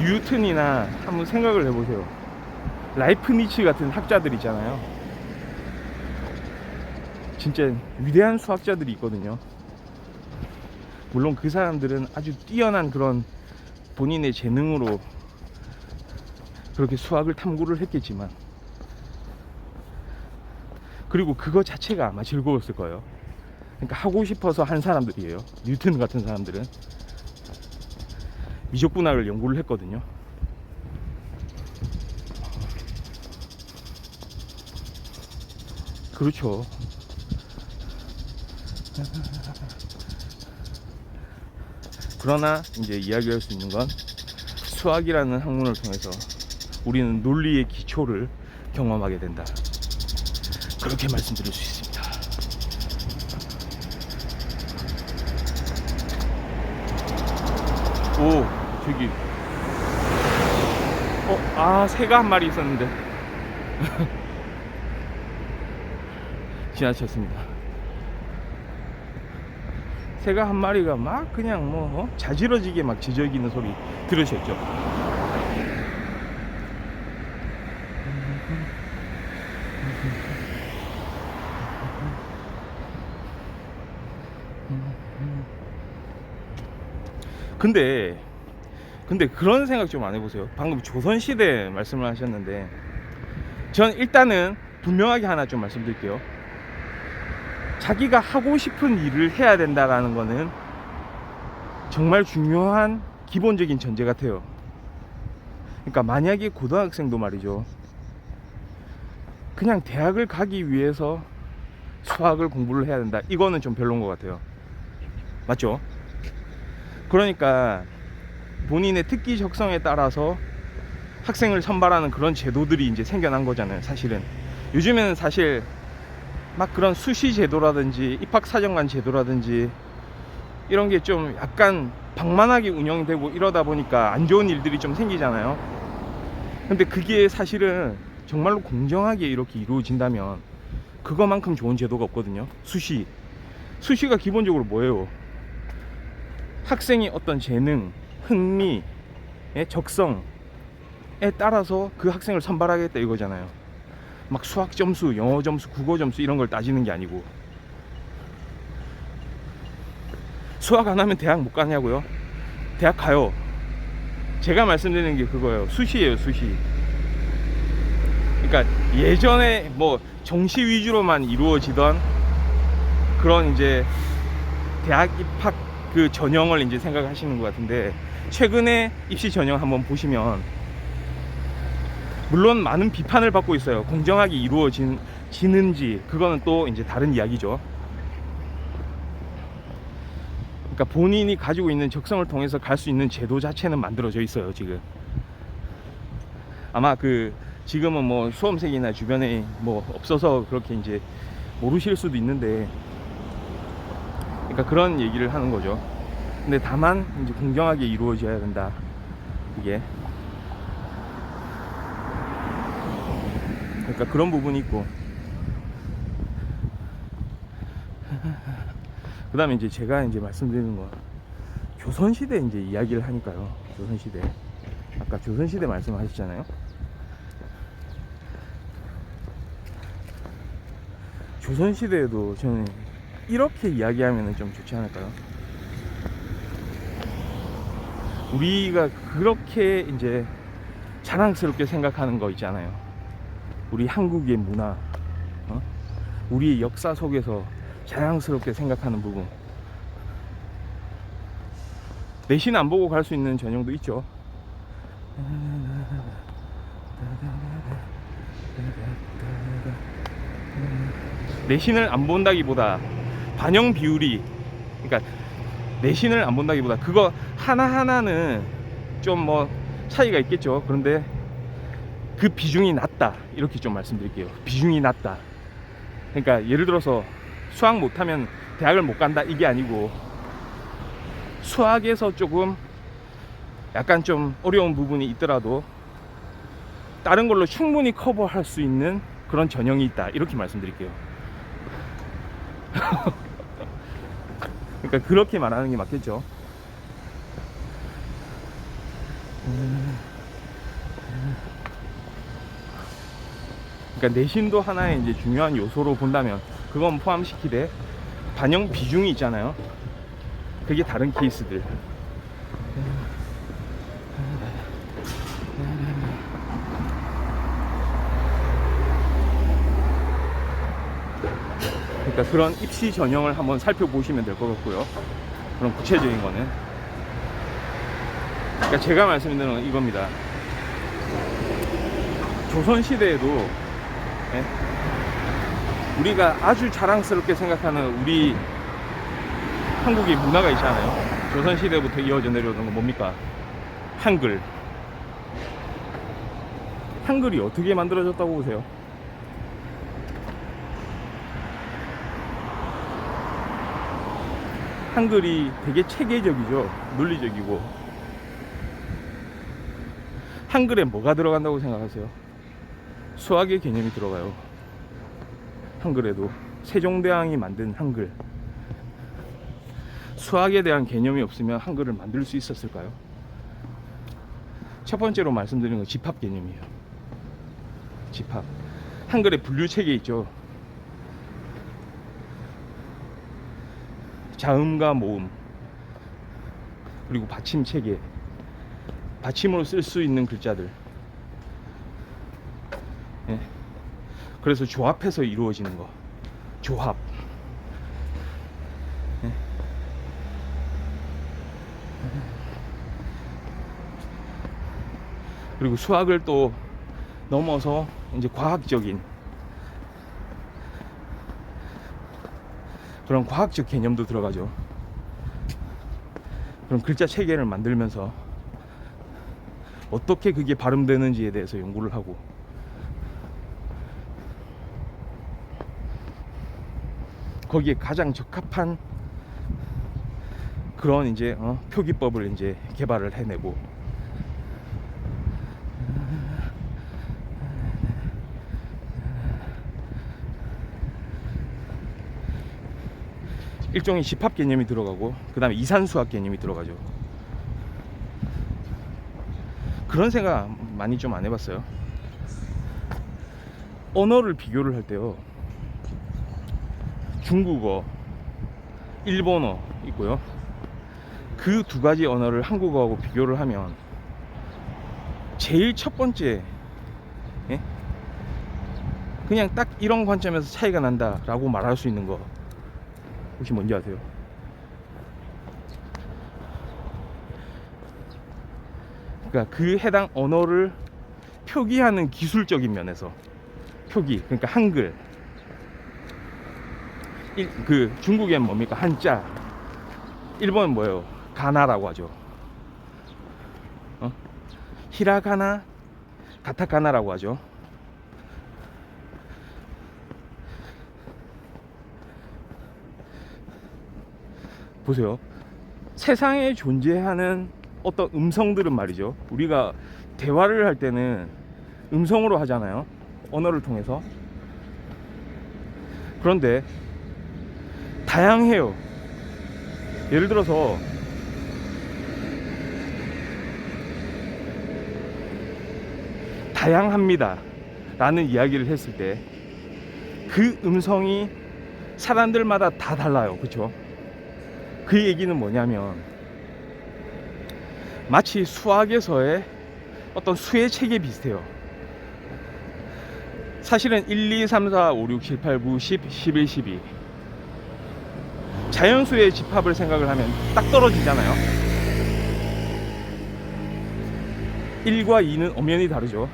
뉴턴이나 한번 생각을 해보세요. 라이프니츠 같은 학자들 있잖아요. 진짜 위대한 수학자들이 있거든요. 물론 그 사람들은 아주 뛰어난 그런 본인의 재능으로 그렇게 수학을 탐구를 했겠지만, 그리고 그거 자체가 아마 즐거웠을 거예요. 그러니까 하고 싶어서 한 사람들이에요. 뉴턴 같은 사람들은 미적분학을 연구를 했거든요. 그렇죠. 그러나 이제 이야기할 수 있는 건 수학이라는 학문을 통해서 우리는 논리의 기초를 경험하게 된다, 그렇게 말씀드릴 수 있습니다. 오, 저기 새가 한 마리 있었는데 지나쳤습니다. 새가 한 마리가 막 그냥 자지러지게 막 지저귀는 소리 들으셨죠? 근데 그런 생각 좀 안 해보세요? 방금 조선시대 말씀을 하셨는데, 전 일단은 분명하게 하나 좀 말씀드릴게요. 자기가 하고 싶은 일을 해야 된다라는 거는 정말 중요한 기본적인 전제 같아요. 그러니까 만약에 고등학생도 말이죠, 그냥 대학을 가기 위해서 수학을 공부를 해야 된다, 이거는 좀 별로인 것 같아요. 맞죠? 그러니까 본인의 특기 적성에 따라서 학생을 선발하는 그런 제도들이 이제 생겨난 거잖아요, 사실은. 요즘에는 사실 막 그런 수시 제도라든지 입학사정관 제도라든지 이런 게 좀 약간 방만하게 운영되고 이러다 보니까 안 좋은 일들이 좀 생기잖아요. 근데 그게 사실은 정말로 공정하게 이렇게 이루어진다면 그거만큼 좋은 제도가 없거든요. 수시가 기본적으로 뭐예요? 학생의 어떤 재능, 흥미, 적성에 따라서 그 학생을 선발하겠다 이거잖아요. 막 수학 점수, 영어 점수, 국어 점수 이런 걸 따지는 게 아니고. 수학 안 하면 대학 못 가냐고요? 대학 가요. 제가 말씀드리는 게 그거예요. 수시예요, 수시. 그러니까 예전에 뭐 정시 위주로만 이루어지던 그런 이제 대학 입학 그 전형을 이제 생각하시는 것 같은데, 최근에 입시 전형 한번 보시면 물론 많은 비판을 받고 있어요. 공정하게 이루어지는지 그거는 또 이제 다른 이야기죠. 그러니까 본인이 가지고 있는 적성을 통해서 갈 수 있는 제도 자체는 만들어져 있어요, 지금. 아마 그 지금은 뭐 수험생이나 주변에 뭐 없어서 그렇게 이제 모르실 수도 있는데, 그러니까 그런 얘기를 하는 거죠. 근데 다만 이제 공정하게 이루어져야 된다, 이게. 그러니까 그런 부분이 있고, 그 다음에 이제 제가 이제 말씀드리는 건 조선시대 이제 이야기를 하니까요. 조선시대, 아까 조선시대 말씀하셨잖아요. 조선시대에도 저는 이렇게 이야기하면 좀 좋지 않을까요? 우리가 그렇게 이제 자랑스럽게 생각하는 거 있잖아요. 우리 한국의 문화, 우리 역사 속에서 자랑스럽게 생각하는 부분. 내신 안 보고 갈 수 있는 전형도 있죠. 내신을 안 본다기보다 반영 비율이, 그러니까 내신을 안 본다기보다 그거 하나하나는 좀 뭐 차이가 있겠죠. 그런데 그 비중이 낮다, 이렇게 좀 말씀드릴게요. 비중이 낮다. 그러니까 예를 들어서 수학 못하면 대학을 못 간다, 이게 아니고, 수학에서 조금 약간 좀 어려운 부분이 있더라도 다른 걸로 충분히 커버할 수 있는 그런 전형이 있다, 이렇게 말씀드릴게요. 그러니까 그렇게 말하는 게 맞겠죠. 그러니까 내신도 하나의 이제 중요한 요소로 본다면 그건 포함시키되 반영 비중이 있잖아요. 그게 다른 케이스들. 그러니까 그런 입시 전형을 한번 살펴보시면 될 것 같고요. 그런 구체적인 거는, 그러니까 제가 말씀드리는 건 이겁니다. 조선시대에도 우리가 아주 자랑스럽게 생각하는 우리 한국의 문화가 있잖아요. 조선시대부터 이어져 내려오는 건 뭡니까? 한글. 한글이 어떻게 만들어졌다고 보세요? 한글이 되게 체계적이죠. 논리적이고. 한글에 뭐가 들어간다고 생각하세요? 수학의 개념이 들어가요. 한글에도 세종대왕이 만든 한글. 수학에 대한 개념이 없으면 한글을 만들 수 있었을까요? 첫 번째로 말씀드리는 건 집합 개념이에요. 집합. 한글에 분류 체계 있죠. 자음과 모음, 그리고 받침 체계. 받침으로 쓸 수 있는 글자들. 그래서 조합해서 이루어지는 거. 조합. 그리고 수학을 또 넘어서 이제 과학적인 그런 과학적 개념도 들어가죠. 그럼 글자 체계를 만들면서 어떻게 그게 발음되는지에 대해서 연구를 하고, 거기에 가장 적합한 그런 이제 표기법을 이제 개발을 해내고, 일종의 집합 개념이 들어가고, 그 다음에 이산수학 개념이 들어가죠. 그런 생각 많이 좀 안 해봤어요? 언어를 비교를 할 때요, 중국어, 일본어 있고요. 그 두 가지 언어를 한국어하고 비교를 하면 제일 첫 번째, 예? 그냥 딱 이런 관점에서 차이가 난다 라고 말할 수 있는 거 혹시 뭔지 아세요? 그러니까 그 해당 언어를 표기하는 기술적인 면에서, 표기, 그러니까 한글, 그 중국엔 뭡니까? 한자. 일본은 뭐예요? 가나라고 하죠. 히라가나, 가타카나라고 하죠. 보세요. 세상에 존재하는 어떤 음성들은 말이죠, 우리가 대화를 할 때는 음성으로 하잖아요, 언어를 통해서. 그런데 다양해요. 예를 들어서 다양합니다 라는 이야기를 했을 때 그 음성이 사람들마다 다 달라요. 그쵸? 그 얘기는 뭐냐면 마치 수학에서의 어떤 수의 체계 비슷해요. 사실은 1, 2, 3, 4, 5, 6, 7, 8, 9, 10, 11, 12 자연수의 집합을 생각을 하면 딱 떨어지잖아요. 1과 2는 엄연히 다르죠.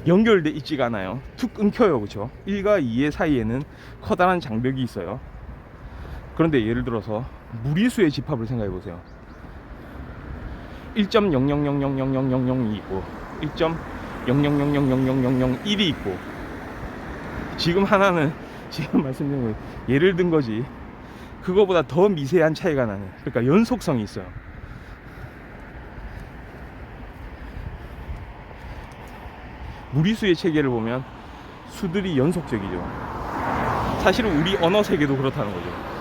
연결돼 있지가 않아요. 툭 끊겨요. 그쵸? 1과 2의 사이에는 커다란 장벽이 있어요. 그런데 예를 들어서 무리수의 집합을 생각해 보세요. 1.0000000002 있고 1.00000001이 있고, 지금 하나는 지금 말씀드린 거 예를 든 거지, 그거보다 더 미세한 차이가 나는, 그러니까 연속성이 있어요. 무리수의 체계를 보면 수들이 연속적이죠. 사실은 우리 언어 세계도 그렇다는 거죠.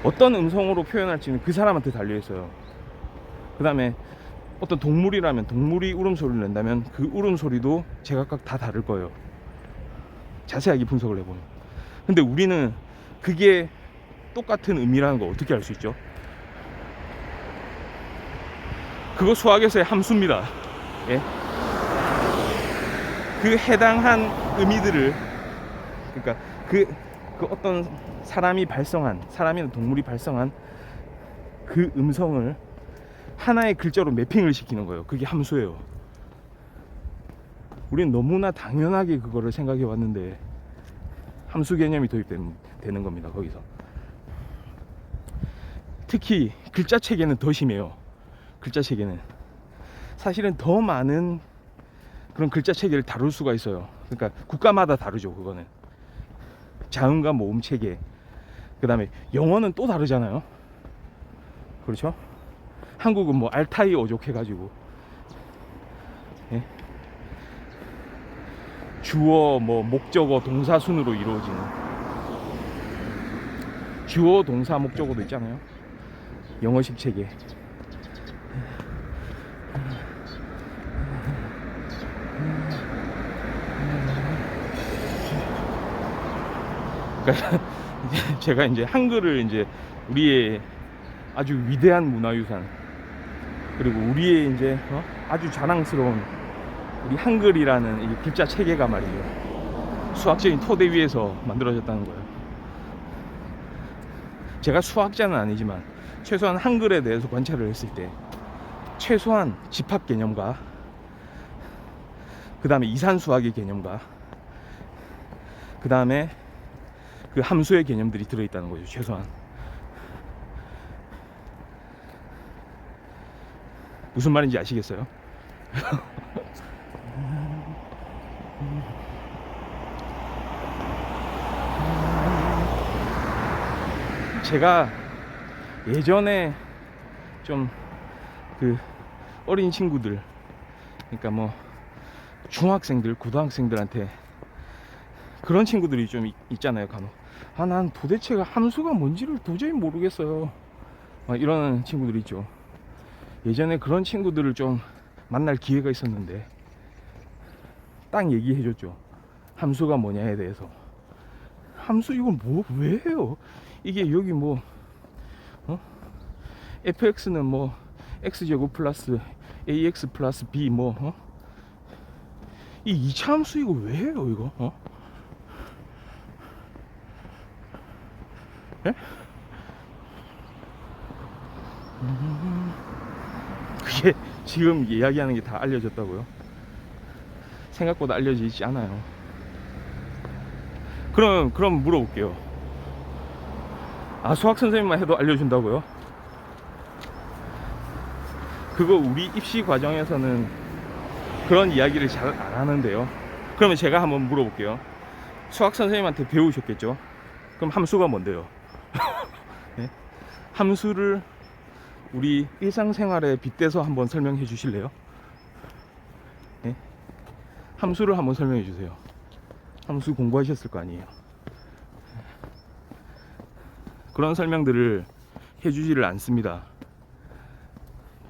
어떤 음성으로 표현할지는 그 사람한테 달려있어요. 그 다음에 어떤 동물이라면, 동물이 울음소리를 낸다면 그 울음소리도 제각각 다 다를 거예요, 자세하게 분석을 해보면. 근데 우리는 그게 똑같은 의미라는 걸 어떻게 알 수 있죠? 그거 수학에서의 함수입니다. 예? 그 해당한 의미들을, 그러니까 그 어떤 사람이 발성한, 사람이나 동물이 발성한 그 음성을 하나의 글자로 매핑을 시키는 거예요. 그게 함수예요. 우리는 너무나 당연하게 그거를 생각해 왔는데 함수 개념이 도입되는 겁니다, 거기서. 특히 글자 체계는 더 심해요. 글자 체계는 사실은 더 많은 그런 글자 체계를 다룰 수가 있어요. 그러니까 국가마다 다르죠. 그거는 자음과 모음 체계, 그 다음에 영어는 또 다르잖아요. 그렇죠? 한국은 뭐 알타이 어족 해가지고, 예? 주어, 뭐 목적어, 동사 순으로 이루어지는, 주어, 동사, 목적어도 있잖아요, 영어식 체계. 그러니까 제가 이제 한글을 이제 우리의 아주 위대한 문화유산, 그리고 우리의 이제 아주 자랑스러운 우리 한글이라는 이 글자 체계가 말이죠, 수학적인 토대 위에서 만들어졌다는 거예요. 제가 수학자는 아니지만 최소한 한글에 대해서 관찰을 했을 때 최소한 집합 개념과 그 다음에 이산수학의 개념과 그 다음에 그 함수의 개념들이 들어있다는 거죠, 최소한. 무슨 말인지 아시겠어요? 제가 예전에 좀 그 어린 친구들, 그러니까 뭐 중학생들, 고등학생들한테 그런 친구들이 좀 있잖아요, 간혹. 아, 난 도대체가 함수가 뭔지를 도저히 모르겠어요. 이런 친구들 있죠. 예전에 그런 친구들을 좀 만날 기회가 있었는데 딱 얘기해줬죠. 함수가 뭐냐에 대해서. 함수 이걸 뭐 왜 해요? 이게 여기 뭐 fx는 뭐 x제곱 플러스 ax 플러스 b 뭐 이 2차 함수 이거 왜 해요 이거? 예? 그게 지금 이야기하는 게 다 알려졌다고요? 생각보다 알려지지 않아요. 그럼 물어볼게요. 아, 수학 선생님만 해도 알려준다고요? 그거 우리 입시 과정에서는 그런 이야기를 잘 안 하는데요. 그러면 제가 한번 물어볼게요. 수학 선생님한테 배우셨겠죠? 그럼 함수가 뭔데요? 네? 함수를 우리 일상생활에 빗대서 한번 설명해 주실래요? 네? 함수를 한번 설명해 주세요. 함수 공부하셨을 거 아니에요. 그런 설명들을 해주지를 않습니다.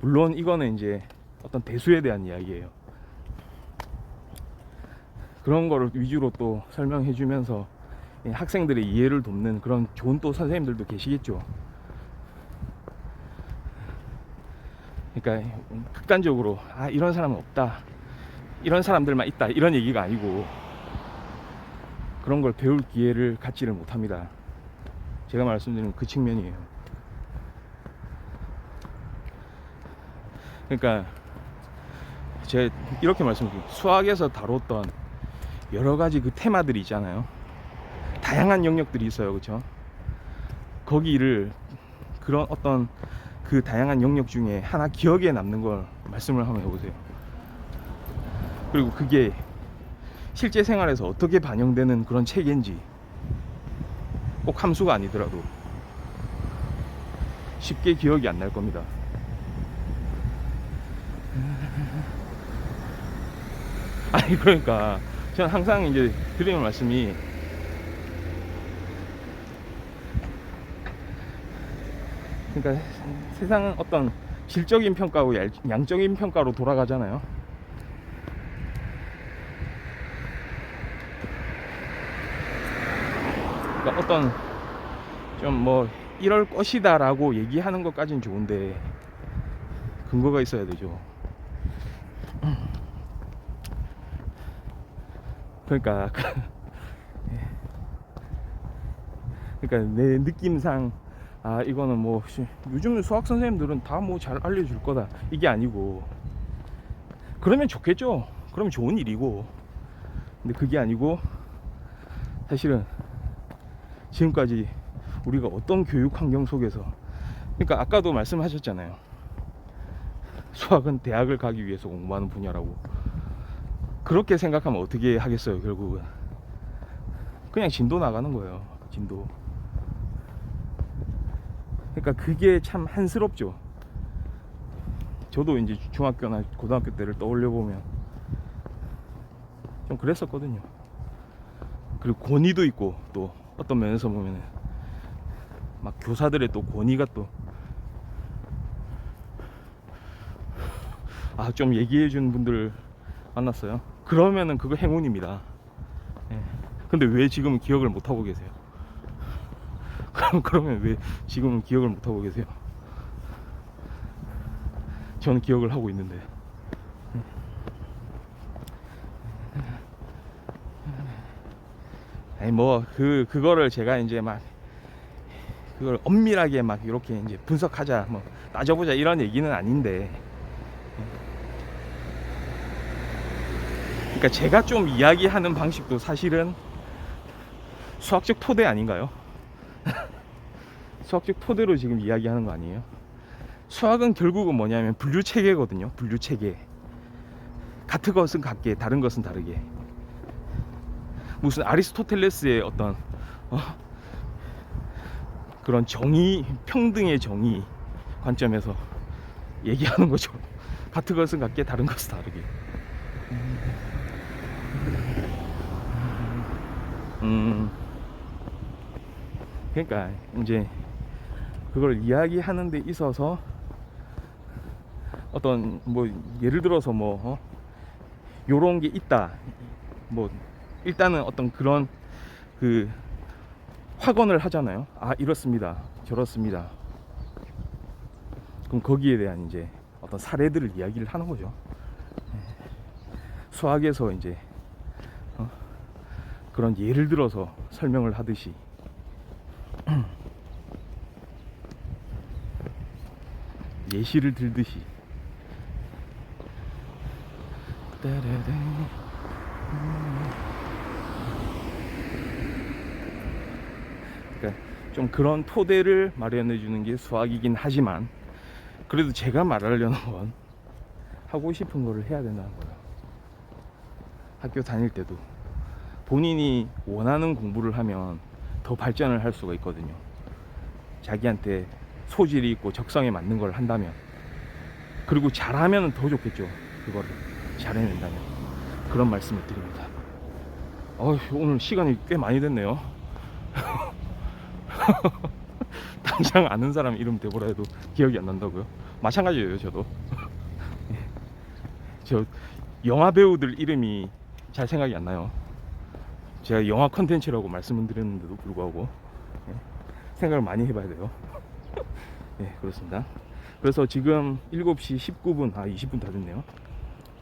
물론 이거는 이제 어떤 대수에 대한 이야기예요. 그런 거를 위주로 또 설명해 주면서 학생들의 이해를 돕는 그런 좋은 또 선생님들도 계시겠죠. 그러니까 극단적으로 아, 이런 사람은 없다, 이런 사람들만 있다, 이런 얘기가 아니고 그런 걸 배울 기회를 갖지를 못합니다. 제가 말씀드리는 그 측면이에요. 그러니까 제가 이렇게 말씀드릴게요. 수학에서 다뤘던 여러 가지 그 테마들이 있잖아요. 다양한 영역들이 있어요, 그렇죠? 거기를 그런 어떤 그 다양한 영역 중에 하나 기억에 남는 걸 말씀을 한번 해보세요. 그리고 그게 실제 생활에서 어떻게 반영되는 그런 체계인지, 꼭 함수가 아니더라도 쉽게 기억이 안 날 겁니다. 아니, 그러니까 저는 항상 이제 드리는 말씀이, 그러니까 세상은 어떤 질적인 평가하고 양적인 평가로 돌아가잖아요. 그러니까 어떤 좀 뭐 이럴 것이다 라고 얘기하는 것까지는 좋은데 근거가 있어야 되죠. 그러니까 내 느낌상 아, 이거는 뭐 요즘 수학 선생님들은 다 뭐 잘 알려줄 거다, 이게 아니고, 그러면 좋겠죠. 그러면 좋은 일이고, 근데 그게 아니고 사실은 지금까지 우리가 어떤 교육 환경 속에서, 그러니까 아까도 말씀하셨잖아요. 수학은 대학을 가기 위해서 공부하는 분야라고. 그렇게 생각하면 어떻게 하겠어요. 결국은 그냥 진도 나가는 거예요. 진도. 그러니까 그게 참 한스럽죠. 저도 이제 중학교나 고등학교 때를 떠올려 보면 좀 그랬었거든요. 그리고 권위도 있고, 또 어떤 면에서 보면은 막 교사들의 또 권위가 또 좀 얘기해 준 분들 만났어요. 그러면은 그거 행운입니다. 예. 근데 왜 지금은 기억을 못 하고 계세요? 그러면 왜 지금은 기억을 못 하고 계세요? 저는 기억을 하고 있는데. 아니 뭐 그거를 제가 이제 막 그걸 엄밀하게 막 이렇게 이제 분석하자, 뭐 따져보자, 이런 얘기는 아닌데, 그러니까 제가 좀 이야기하는 방식도 사실은 수학적 토대 아닌가요? 수학적 토대로 지금 이야기하는 거 아니에요? 수학은 결국은 뭐냐면 분류 체계거든요. 분류 체계. 같은 것은 같게, 다른 것은 다르게. 무슨 아리스토텔레스의 어떤 그런 정의, 평등의 정의 관점에서 얘기하는 거죠. 같은 것은 같게, 다른 것은 다르게. 그러니까 이제 그걸 이야기하는 데 있어서 어떤 뭐 예를 들어서 뭐 요런 게 있다, 뭐 일단은 어떤 그런 그 확언을 하잖아요. 아, 이렇습니다, 저렇습니다. 그럼 거기에 대한 이제 어떤 사례들을 이야기를 하는 거죠. 수학에서 이제 그런 예를 들어서 설명을 하듯이 예시를 들듯이. 그러니까 좀 그런 토대를 마련해 주는 게 수학이긴 하지만, 그래도 제가 말하려는 건 하고 싶은 거를 해야 된다는 거예요. 학교 다닐 때도 본인이 원하는 공부를 하면 더 발전을 할 수가 있거든요. 자기한테 소질이 있고 적성에 맞는 걸 한다면, 그리고 잘하면 더 좋겠죠. 그거를 잘해낸다면. 그런 말씀을 드립니다. 오늘 시간이 꽤 많이 됐네요. 당장 아는 사람 이름 대보라 해도 기억이 안 난다고요? 마찬가지예요, 저도. 저 영화 배우들 이름이 잘 생각이 안 나요. 제가 영화 컨텐츠라고 말씀을 드렸는데도 불구하고 생각을 많이 해봐야 돼요. 네, 그렇습니다. 그래서 지금 7시 19분, 20분 다 됐네요.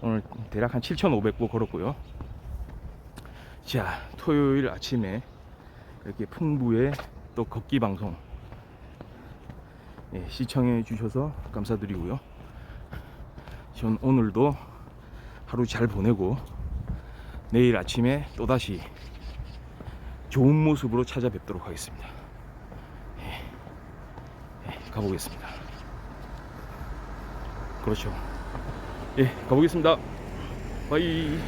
오늘 대략 한 7,500보 걸었고요. 자, 토요일 아침에 이렇게 풍부의 또 걷기 방송 시청해 주셔서 감사드리고요. 전 오늘도 하루 잘 보내고 내일 아침에 또다시 좋은 모습으로 찾아뵙도록 하겠습니다. 가보겠습니다. 그렇죠. 가보겠습니다. 바이.